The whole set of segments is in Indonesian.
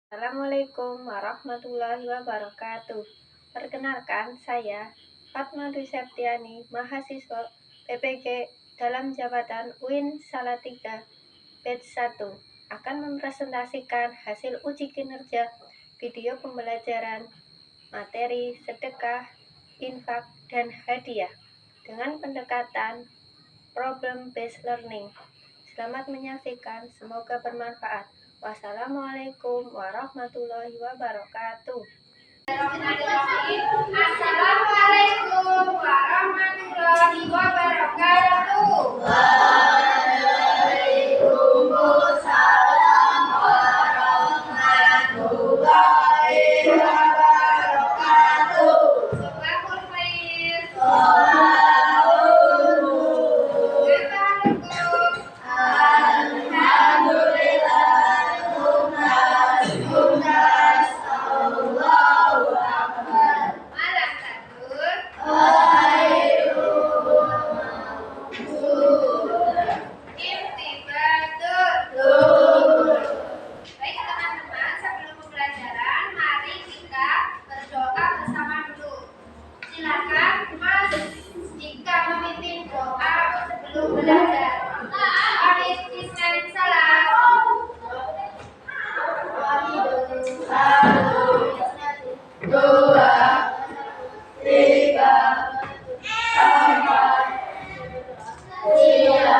Assalamualaikum warahmatullahi wabarakatuh. Perkenalkan, saya Fatma Dwi Septiani, mahasiswa PPG dalam jabatan UIN Salatiga Batch 1, akan mempresentasikan hasil uji kinerja video pembelajaran materi sedekah, infak, dan hadiah dengan pendekatan problem based learning. Selamat menyaksikan, semoga bermanfaat. Wassalamualaikum warahmatullahi wabarakatuh. Assalamualaikum warahmatullahi wabarakatuh. Waalaikumsalam warahmatullahi wabarakatuh. Sholawat khair. Alhamdulillah. Tunas. Allahu Akbar. Malam Satur. Intibadur. Baik teman-teman, sebelum pembelajaran, mari kita berdoa bersama dulu. Silakan Mas jika memimpin doa sebelum belajar. Alif Bismillah. Satu, dua, tiga, empat, lima.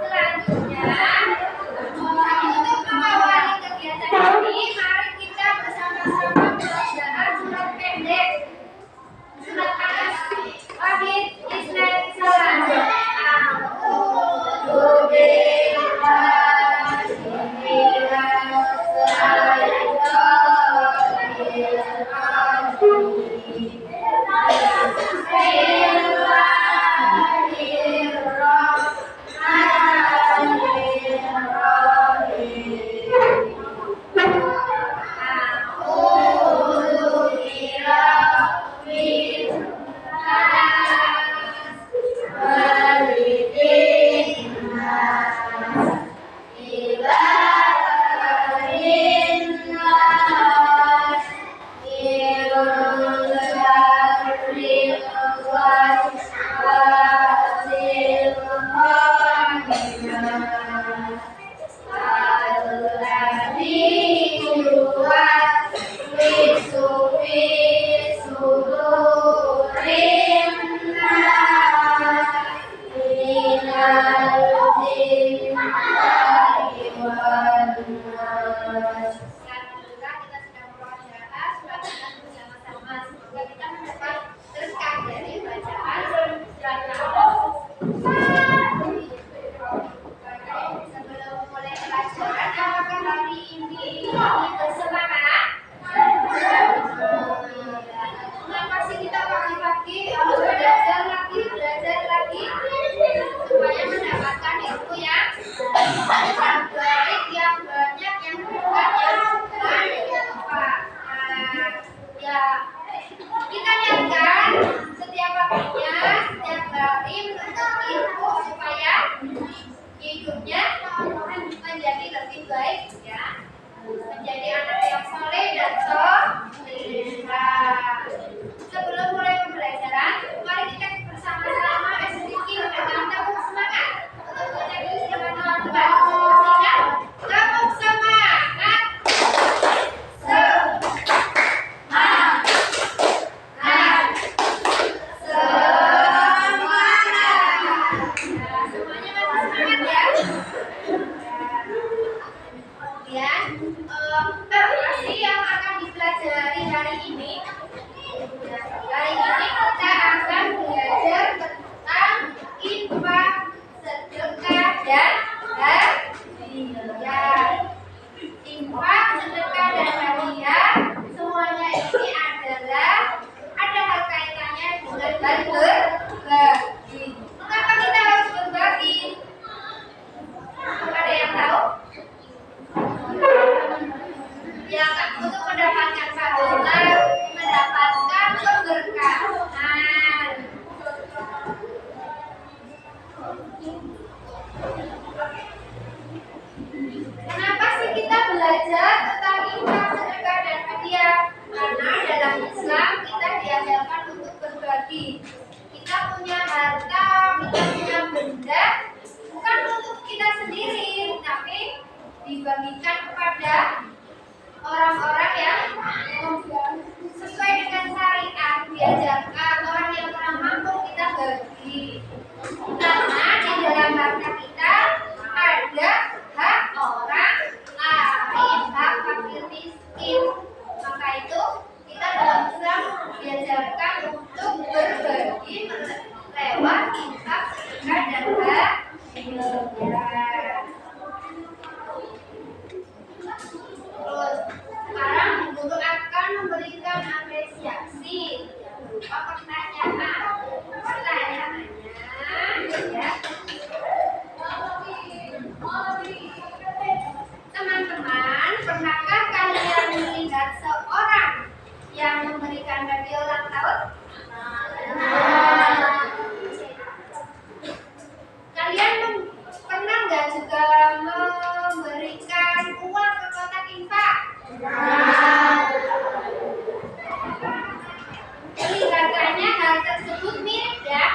Selanjutnya, untuk mengawali kegiatan ini, mari kita bersama-sama untuk mendapatkan pahala, mendapatkan keberkahan. Kenapa sih kita belajar tentang infak, sedekah, dan hadiah? Karena dalam Islam kita diajarkan untuk berbagi. Kita punya harta, kita punya benda, bukan untuk kita sendiri, tapi dibagikan kepada orang-orang yang sesuai dengan syariat. Diajarkan orang yang kurang mampu kita bagi. Karena di dalam harta kita ada hak orang lain, hak fakir miskin. Maka itu kita dalam Islam diajarkan untuk berbagi lewat infak, sedekah, dan hadiah. Terus sekarang guru akan memberikan apresiasi berupa pertanyaan. Pertanyaannya ya. Teman-teman, pernahkah kalian melihat seorang yang memberikan hadiah ulang tahun? Kalian pernah nggak juga memberikan uang ke kotak infak? Kelihatannya hal tersebut mirip ya,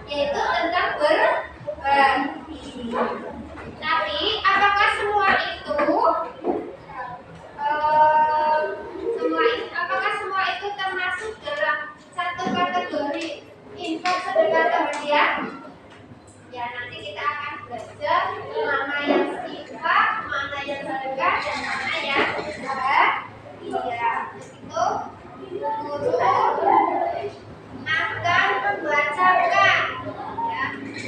yaitu tentang berbagi. Tapi apakah semua itu termasuk dalam satu kategori infak, sedekah, atau hadiah? Ya, nanti kita akan belajar mana yang infak, mana yang sedekah, dan mana yang hadiah. Itu guru akan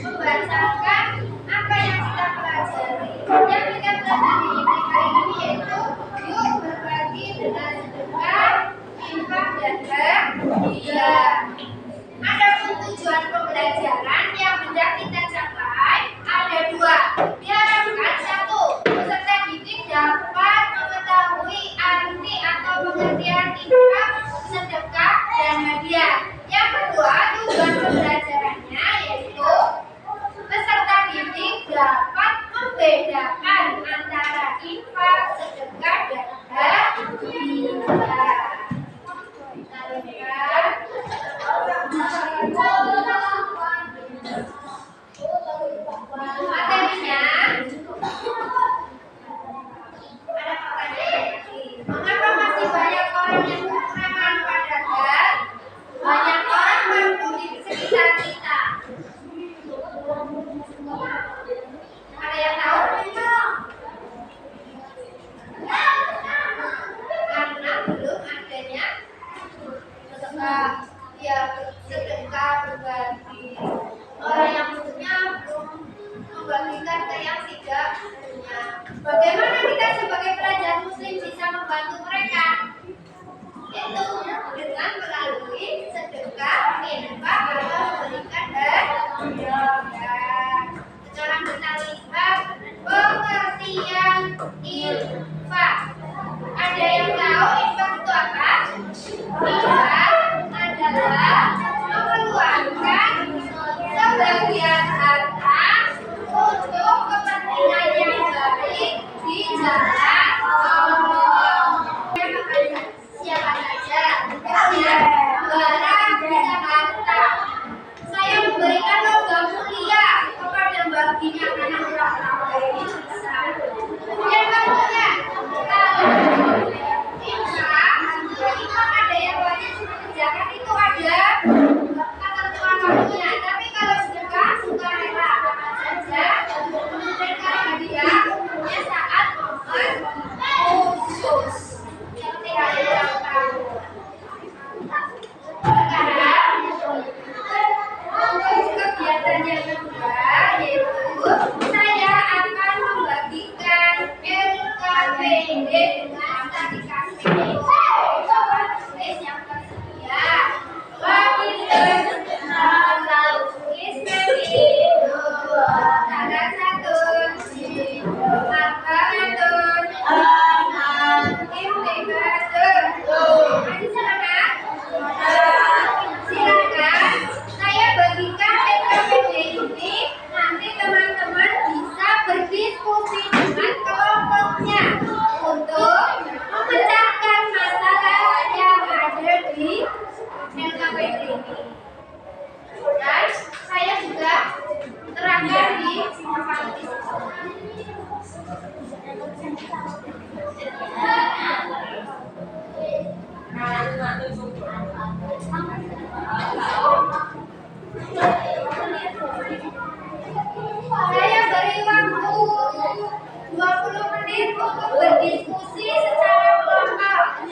membacakan apa yang kita pelajari. Yang kita pelajari di hari ini yaitu yuk berbagi dengan sedekah, infak, dan hadiah. Adapun tujuan pembelajaran yang hendak kita capai ada dua. Diharapkan satu, peserta didik dapat mengetahui arti atau pengertian infak, sedekah, dan hadiah. Yang kedua, tujuan pembelajarannya yaitu peserta didik dapat membedakan antara infak, sedekah, dan hadiah. Materinya ada pertanyaan lagi. Mengapa masih banyak orang yang kekurangan padahal banyak orang mampu di sekitar kita? Ada yang tahu? Karena belum adanya sedekah berbagi. Orang yang punya belum membagikan ke yang tidak punya. Bagaimana kita sebagai pelajar muslim bisa membantu mereka? Itu dengan melalui sedekah, infak, atau memberikan hadiah. Sekarang kita lihat pengertian infak. Ada yang tahu infak itu apa? Infak adalah mengeluarkan sebagian harta untuk kepentingan yang baik di jalan Allah. Siapa saja? Ya, barang bisa harta. Saya memberikan logam mulia kepada baginya karena orang lain bisa. Yang kedua,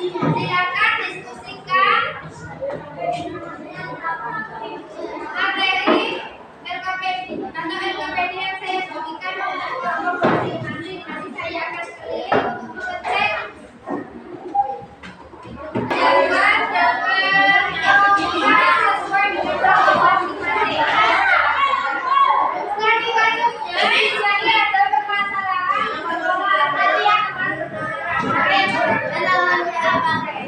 Silakan diskusikan materi LKPD atau LKPD yang saya bagikan untuk kelompok masing-masing. Nanti saya akan keliling untuk mengecek jawaban yang sesuai dengan kelompok masing-masing. Bukan di Bandungnya, di sini ada permasalahan bahwa ada yang dalam apa yang bisa kamu lakukan?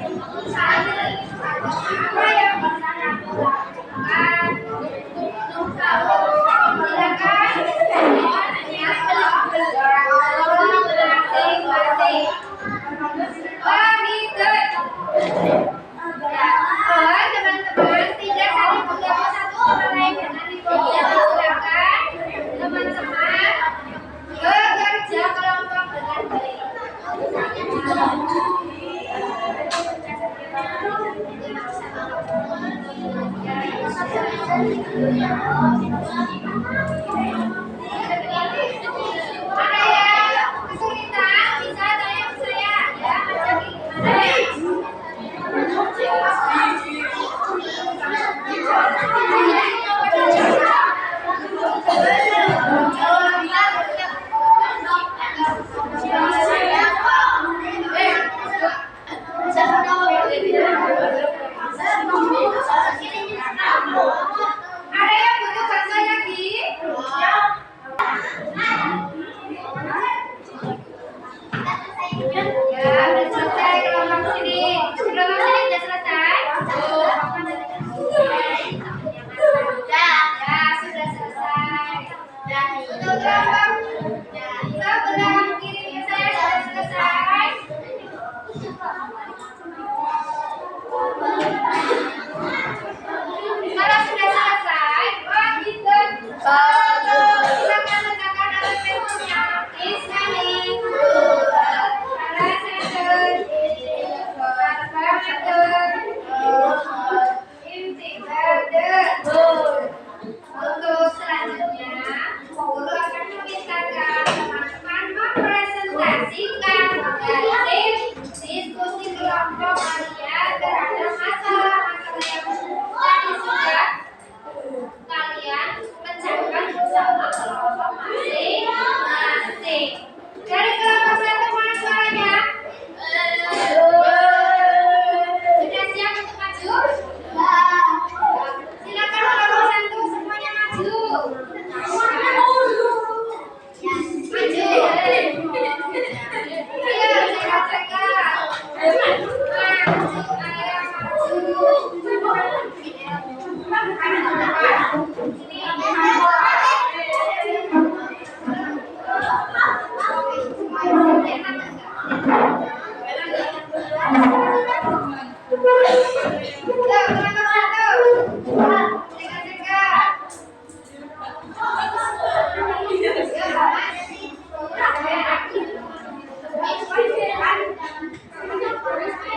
Silakan masing-masing. Oh, gitu. Oh, teman-teman tidak saling mengganggu satu sama lain dengan dibawa. Silakan teman-teman bekerja kelompok dengan baik. Ada yang kesulitan bisa tanya ke saya ya, macam ada yang butuh bantuan lagi? Ya, udah selesai kelompok sini. Kelompok sini udah selesai? Ya, sudah selesai. Untuk kelompok sebelah kiri saya sudah selesai. Kalau sudah selesai, oh gitu. Silakan letakkan alat pensilnya. Is coming. Untuk selanjutnya, guru akan memintakan teman-teman mempresentasikan hasil diskusi kelompok kalian terhadap masalah-masalah yang tadi sudah kalian pecahkan bersama kelompok masing-masing. Dari kelompok satu mana suaranya? Sudah siap untuk maju? Silakan kelompok satu semuanya maju. Maju. Ayo cekak-cekak.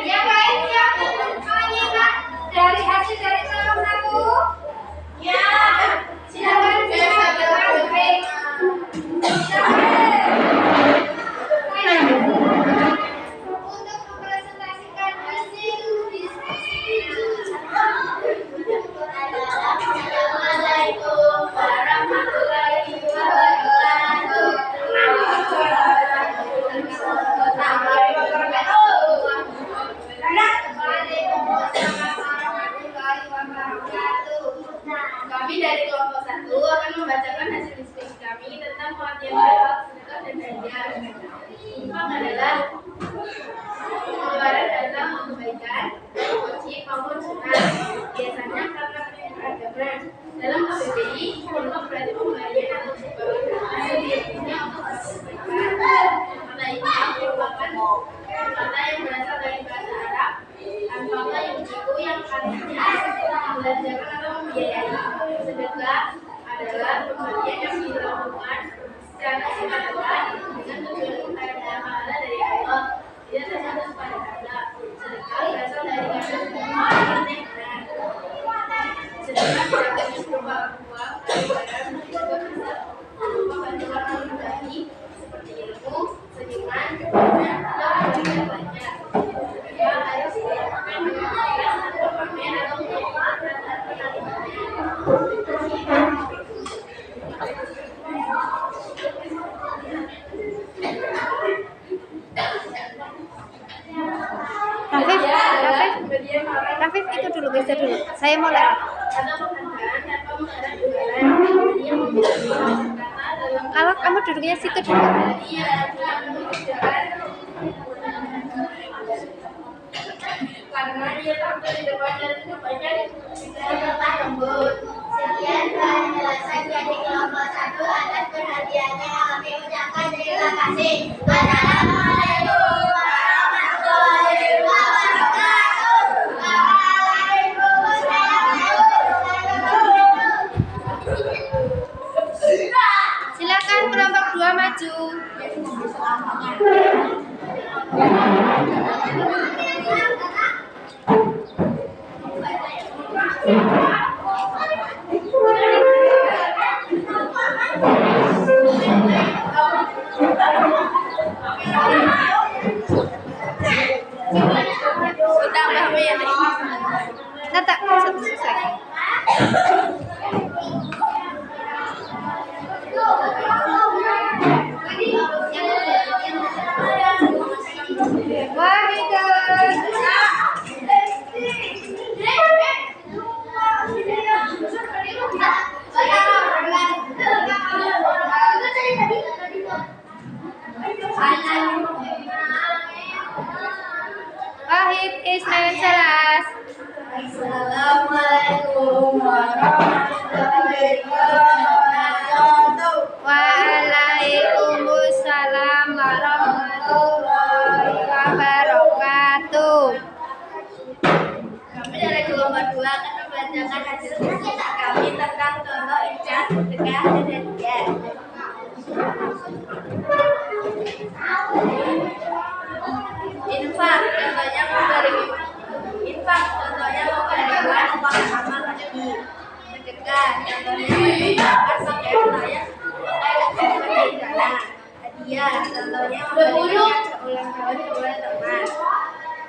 Yang lain yang menyimak dari hasil dari kelompok satu? Ya. Silakan simak dengan baik. Untuk mempresentasikan hasil diskusinya. Assalamualaikum warahmatullahi wabarakatuh. Kami dari kelompok 1 akan membacakan hasil diskusi kami tentang pengertian infak, sedekah, dan hadiah. Infak adalah pengeluaran dana untuk kebaikan, wajib maupun sunnah. Biasanya karena beragama. Dalam KBBI, infak berarti pemberian atau sumbangan hasil dirinya untuk kebaikan. Kata infak merupakan kata yang berasal dari bahasa Arab. Anfaka yang jiku yang artinya membelanjakan atau membiayai. Sedekah adalah pemberian yang dilakukan secara sukarela dengan tujuan kepada pahala dari Allah, tidak terbatas pada harta. Sedekah berasal dari kata semua yang benar. Sedekah tidak hanya berupa uang atau barang, juga bisa berupa bantuan orang pribadi seperti ilmu, senyuman, atau yang lainnya. Sedekah Rafif ikut dulu, geser dulu. Saya mau lewat. Kalau kamu duduknya situ dulu. Karena dia tampil di depan dan banyak lembut. Sekian penjelasan dari kelompok 1 atas perhatiannya. Kami ucapkan terima kasih. Wassalamualaikum warahmatullahi wabarakatuh. Silakan kelompok 2 maju. Nata, satu selesai. Wahid Ismail Salas. Assalamualaikum warahmatullahi wabarakatuh. Waalaikumsalam warahmatullahi wabarakatuh. Kami dari kelompok 2 akan membacakan hasil riset kami tentang contoh infak, sedekah, dan hadiah. Infak contohnya memberi uang amal haji. Sedekah contohnya menginfakkan pakaian layak pakai untuk jalan. Hadiah contohnya memberikan seulang tahun kedua teman.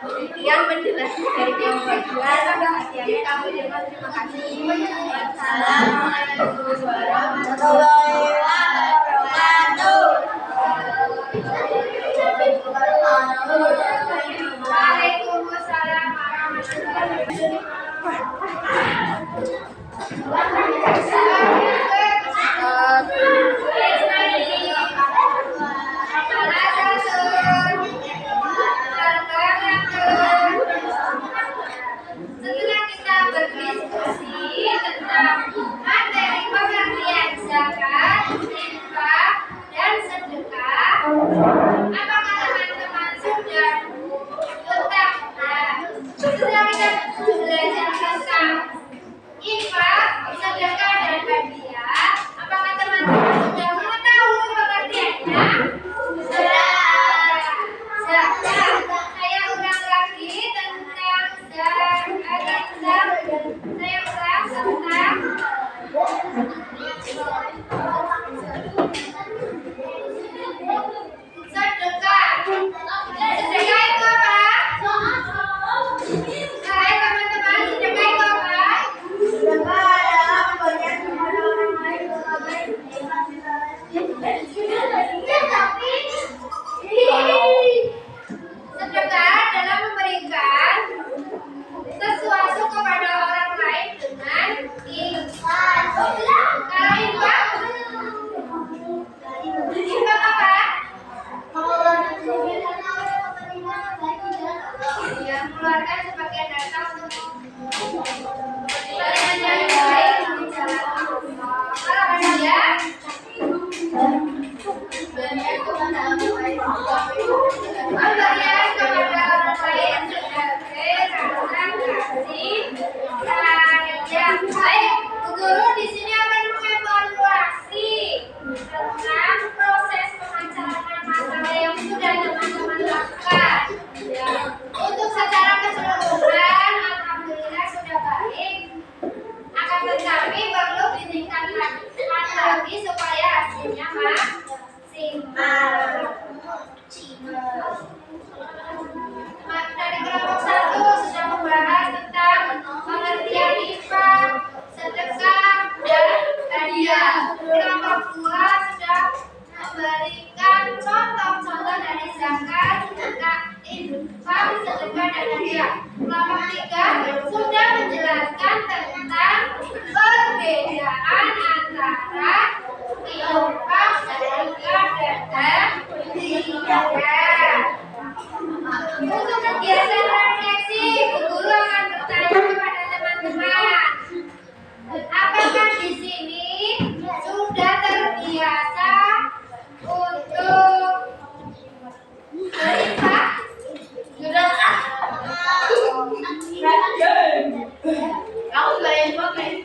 Demikian penjelasan dari kelompok 2. Perhatiannya kami terima kasih. Wassalamualaikum warahmatullahi wabarakatuh. Waalaikumsalam warahmatullahi Setelah kita berdiskusi tentang materi pengertian zakat, infak, dan sedekah, apakah teman-teman sudah tetap? Setelah kita belajar tentang infak, sedekah, dan hadiah, apakah teman-teman sudah mengetahui pengertiannya? Sudah. Saya ulang lagi tentang zakat. Saya ulang tentang sedekah. Sedekah itu apa? Hai teman-teman, sedekah itu apa? Sedekah adalah pemberian kepada orang lain sebagai Sedekah adalah memberikan sesuatu kepada orang lain dengan ikhlas. Kalau infak? Infak apa? Ya, mengeluarkan sebagian harta untuk kepentingan yang baik di jalan Allah. Kalau hadiah? Pemberian kepada orang lain sebagai rasa kasih sayang. Baik, guru di sini akan mengevaluasi tentang proses pengacaraan masalah yang sudah teman-teman lakukan. Ya. Untuk secara keseluruhan, alhamdulillah Kegiatan refleksi, Bu Guru akan bertanya kepada teman-teman. Apakah di sini sudah terbiasa untuk melihat? Sudah. Kamu bayar pakai.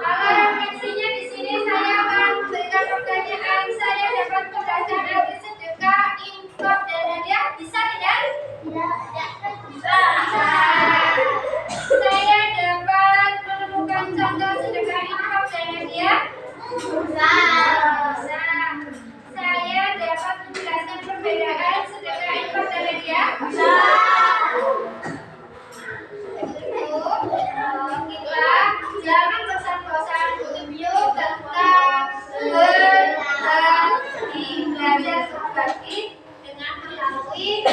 Kalau refleksinya di sini saya akan memberikan pertanyaan. Saya dapat menjelaskan arti sedekah, infak, dan hadiah. Bisa tidak? Bisa. Saya dapat menemukan contoh sedekah, infak, dan hadiah. Bisa. Saya dapat menjelaskan perbedaan sedekah, infak, dan hadiah. Bisa. Kita jangan bosan-bosan untuk tentang belajar berbagi dengan melalui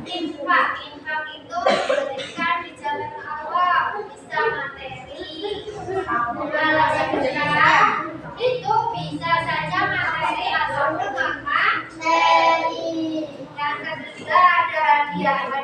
infak. Infak itu diberikan di jalan Allah, bisa materi. Kalau sedekah itu bisa saja materi ataupun non materi. Yang ketiga ada hadiah.